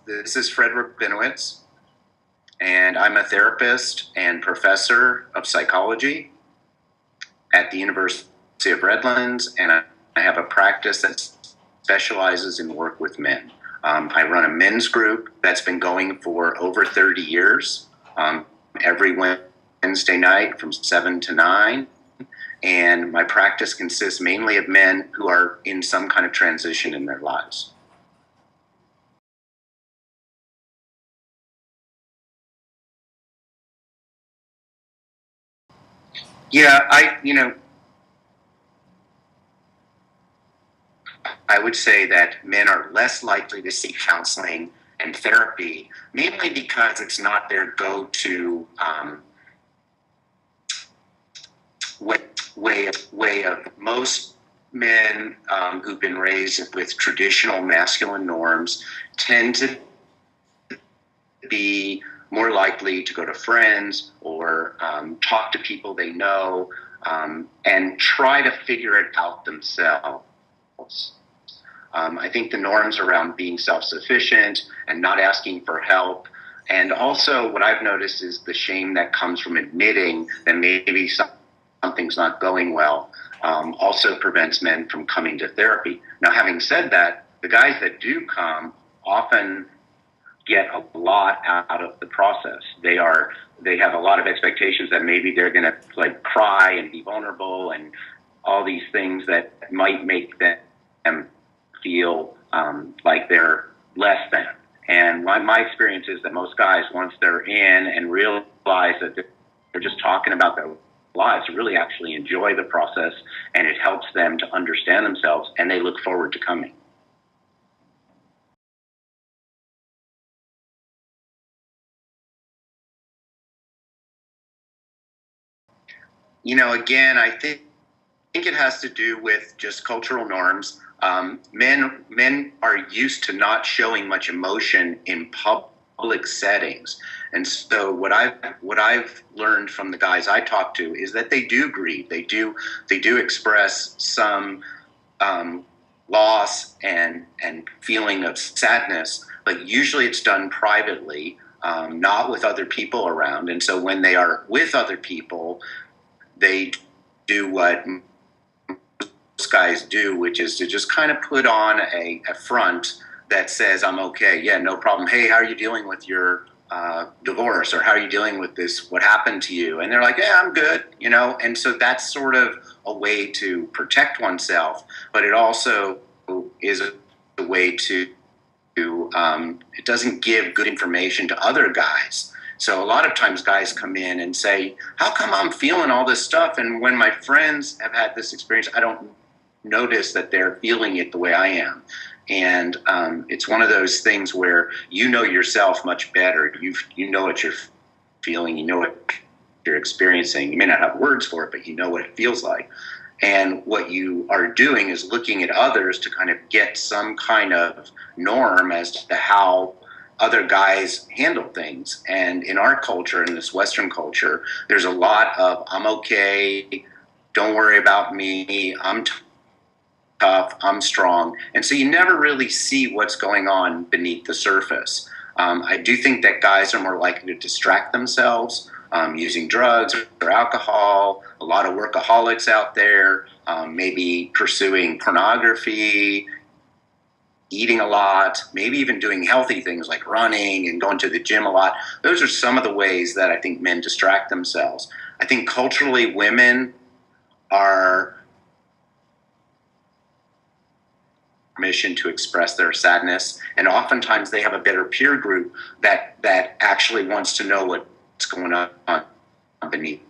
This is Fred Rabinowitz, and I'm a therapist and professor of psychology at the University of Redlands, and I have a practice that specializes in work with men. I run a men's group that's been going for over 30 years, every Wednesday night from 7 to 9. And my practice consists mainly of men who are in some kind of transition in their lives. Yeah, I would say that men are less likely to seek counseling and therapy, mainly because it's not their go-to way of most men who've been raised with traditional masculine norms tend to be more likely to go to friends or talk to people they know and try to figure it out themselves. I think the norms around being self-sufficient and not asking for help, and also what I've noticed is the shame that comes from admitting that maybe something's not going well, also prevents men from coming to therapy. Now, having said that, the guys that do come often get a lot out of the process. They have a lot of expectations that maybe they're going to cry and be vulnerable and all these things that might make them feel like they're less than. And my experience is that most guys, once they're in and realize that they're just talking about their lives, really actually enjoy the process, and it helps them to understand themselves, and they look forward to coming. Again, I think it has to do with just cultural norms. Men are used to not showing much emotion in public settings, and so what I've learned from the guys I talk to is that they do grieve. They do express some loss and feeling of sadness, but usually it's done privately, not with other people around. And so when they are with other people, they do what most guys do, which is to just kind of put on a front that says, I'm okay, yeah, no problem. Hey, how are you dealing with your divorce? Or how are you dealing with this? What happened to you? And they're like, yeah, I'm good, And so that's sort of a way to protect oneself, but it also is a way to it doesn't give good information to other guys. So a lot of times guys come in and say, how come I'm feeling all this stuff? And when my friends have had this experience, I don't notice that they're feeling it the way I am. And it's one of those things where you know yourself much better. You know what you're feeling. You know what you're experiencing. You may not have words for it, but you know what it feels like. And what you are doing is looking at others to kind of get some kind of norm as to how other guys handle things. And in our culture, in this Western culture, there's a lot of, I'm okay, don't worry about me, I'm tough, I'm strong. And so you never really see what's going on beneath the surface. I do think that guys are more likely to distract themselves using drugs or alcohol. A lot of workaholics out there, maybe pursuing pornography, eating a lot, maybe even doing healthy things like running and going to the gym a lot. Those are some of the ways that I think men distract themselves. I think culturally women are permission to express their sadness, and oftentimes they have a better peer group that actually wants to know what's going on beneath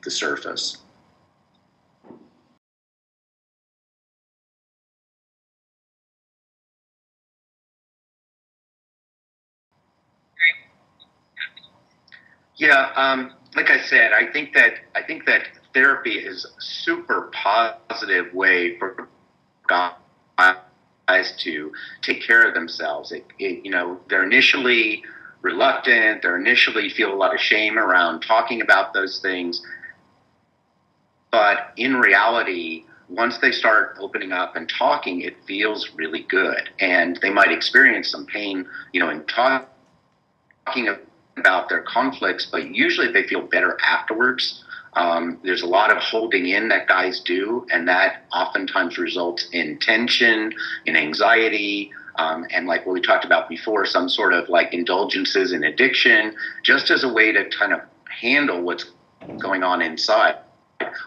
the surface. Yeah, like I said, I think that therapy is a super positive way for guys to take care of themselves. They're initially reluctant. They're initially feel a lot of shame around talking about those things, but in reality, once they start opening up and talking, it feels really good. And they might experience some pain, in talking about their conflicts, but usually they feel better afterwards. There's a lot of holding in that guys do, and that oftentimes results in tension, in anxiety, and like what we talked about before, some sort of like indulgences and addiction, just as a way to kind of handle what's going on inside.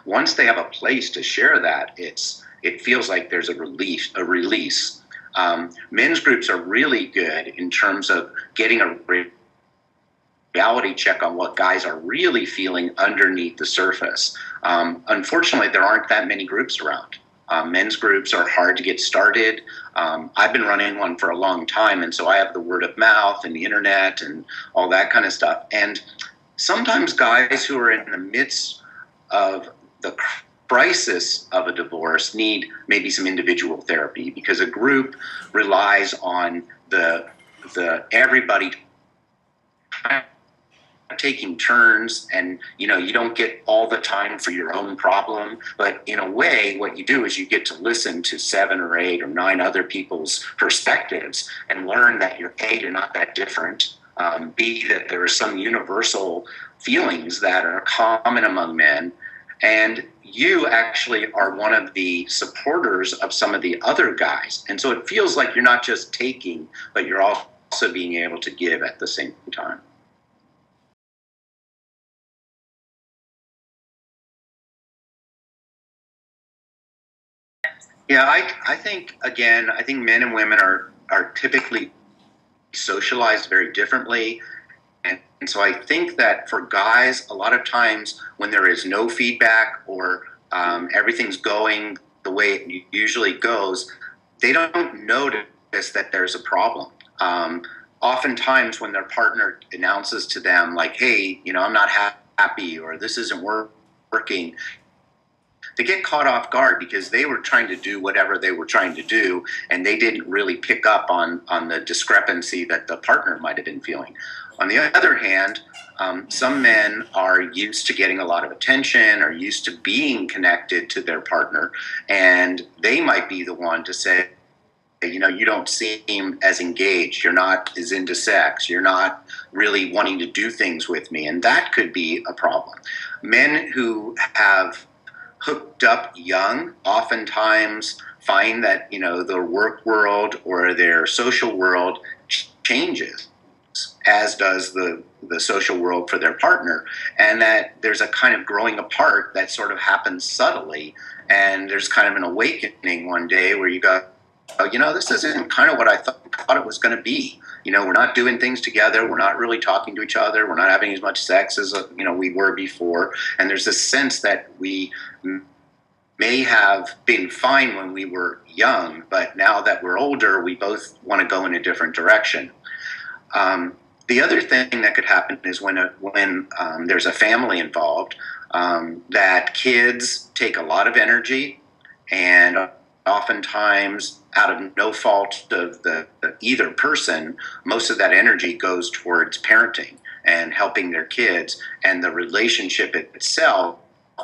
Once they have a place to share that, it feels like there's a release. Men's groups are really good in terms of getting a reality check on what guys are really feeling underneath the surface. Unfortunately, there aren't that many groups around. Men's groups are hard to get started. I've been running one for a long time, and so I have the word of mouth and the internet and all that kind of stuff. And sometimes guys who are in the midst of the crisis of a divorce need maybe some individual therapy, because a group relies on the everybody taking turns, and you don't get all the time for your own problem, but in a way what you do is you get to listen to 7 or 8 or 9 other people's perspectives and learn that you're not that different, B, that there are some universal feelings that are common among men, and you actually are one of the supporters of some of the other guys. And so it feels like you're not just taking, but you're also being able to give at the same time. Yeah, I think, again, I think men and women are typically socialized very differently. And so I think that for guys, a lot of times when there is no feedback, or everything's going the way it usually goes, they don't notice that there's a problem. Oftentimes when their partner announces to them, like, hey, I'm not happy, or this isn't working, they get caught off guard because they were trying to do whatever they were trying to do, and they didn't really pick up on the discrepancy that the partner might have been feeling. On the other hand, some men are used to getting a lot of attention, or used to being connected to their partner, and they might be the one to say, you don't seem as engaged, you're not as into sex, you're not really wanting to do things with me, and that could be a problem. Men who have hooked up young oftentimes find that their work world or their social world changes, as does the social world for their partner, and that there's a kind of growing apart that sort of happens subtly, and there's kind of an awakening one day where you go, oh, this isn't kind of what I thought it was going to be. We're not doing things together. We're not really talking to each other. We're not having as much sex as we were before. And there's this sense that we may have been fine when we were young, but now that we're older, we both want to go in a different direction. The other thing that could happen is when there's a family involved, that kids take a lot of energy, and oftentimes, out of no fault of either person, most of that energy goes towards parenting and helping their kids, and the relationship itself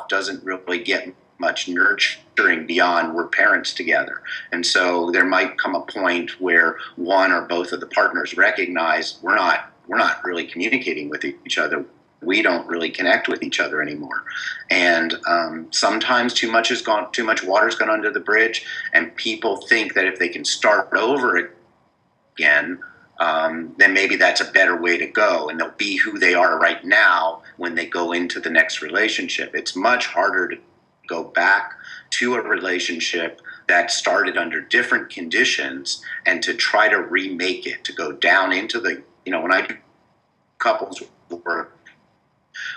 doesn't really get much nurturing beyond we're parents together. And so there might come a point where one or both of the partners recognize we're not really communicating with each other. We don't really connect with each other anymore. And sometimes too much water's gone under the bridge, and people think that if they can start over again, then maybe that's a better way to go, and they'll be who they are right now when they go into the next relationship. It's much harder to go back to a relationship that started under different conditions and to try to remake it, to go down into the, when I do couples work,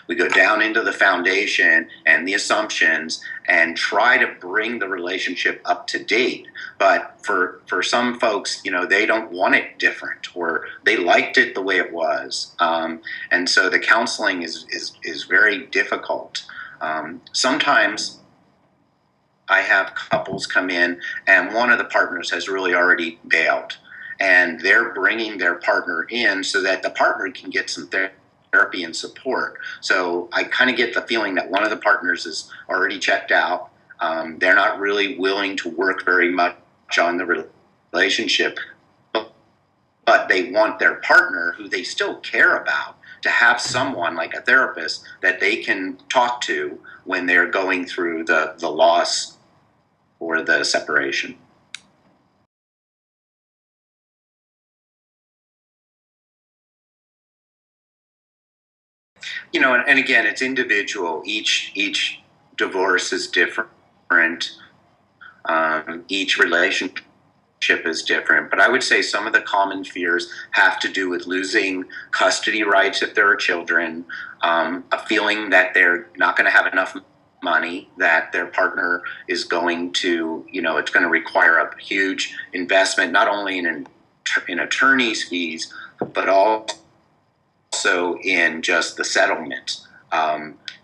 we go down into the foundation and the assumptions and try to bring the relationship up to date. But for some folks, they don't want it different, or they liked it the way it was. And so the counseling is very difficult. Sometimes I have couples come in and one of the partners has really already bailed, and they're bringing their partner in so that the partner can get some therapy and support. So I kind of get the feeling that one of the partners is already checked out. They're not really willing to work very much on the relationship, but they want their partner, who they still care about, to have someone like a therapist that they can talk to when they're going through the loss or the separation. And again, it's individual. Each divorce is different. Each relationship is different. But I would say some of the common fears have to do with losing custody rights if there are children, a feeling that they're not going to have enough money, that their partner is going to, it's going to require a huge investment, not only in attorney's fees, but also in just the settlement.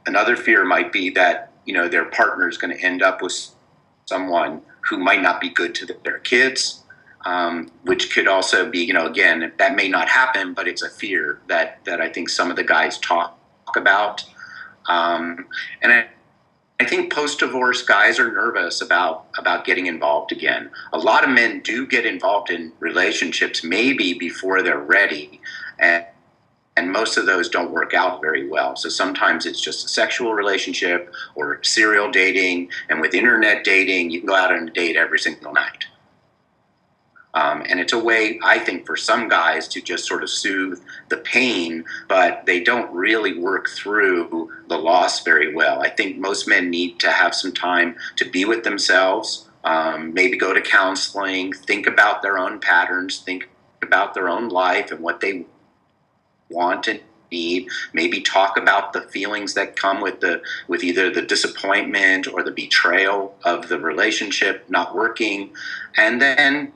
Another fear might be that, their partner is going to end up with someone who might not be good to their kids, which could also be, again, that may not happen, but it's a fear that I think some of the guys talk about. And I think post-divorce guys are nervous about getting involved again. A lot of men do get involved in relationships maybe before they're ready, and most of those don't work out very well. So sometimes it's just a sexual relationship or serial dating, and with internet dating, you can go out on a date every single night. And it's a way, I think, for some guys to just sort of soothe the pain, but they don't really work through the loss very well. I think most men need to have some time to be with themselves, maybe go to counseling, think about their own patterns, think about their own life and what they want and need, maybe talk about the feelings that come with either the disappointment or the betrayal of the relationship not working, and then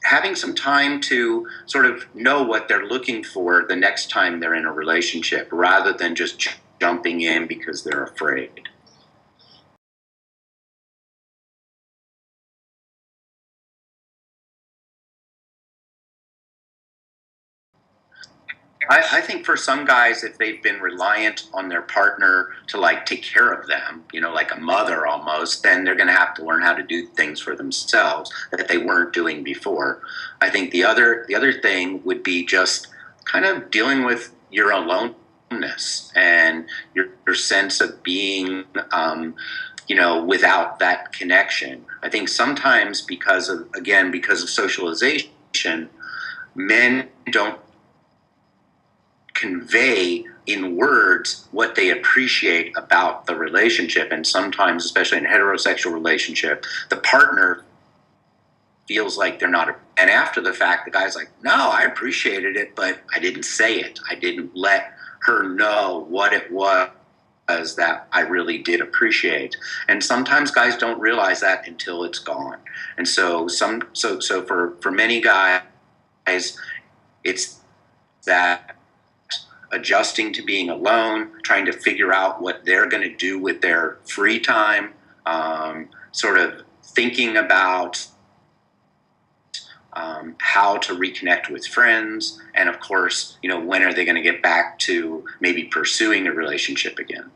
having some time to sort of know what they're looking for the next time they're in a relationship, rather than just jumping in because they're afraid. I think for some guys, if they've been reliant on their partner to like take care of them, like a mother almost, then they're going to have to learn how to do things for themselves that they weren't doing before. I think the other thing would be just kind of dealing with your aloneness and your sense of being, without that connection. I think sometimes because of socialization, men don't convey in words what they appreciate about the relationship. And sometimes, especially in a heterosexual relationship, the partner feels like they're not. And after the fact, the guy's like, no, I appreciated it, but I didn't say it. I didn't let her know what it was that I really did appreciate. And sometimes guys don't realize that until it's gone. And so for many guys, it's that adjusting to being alone, trying to figure out what they're going to do with their free time, sort of thinking about how to reconnect with friends, and of course, when are they going to get back to maybe pursuing a relationship again.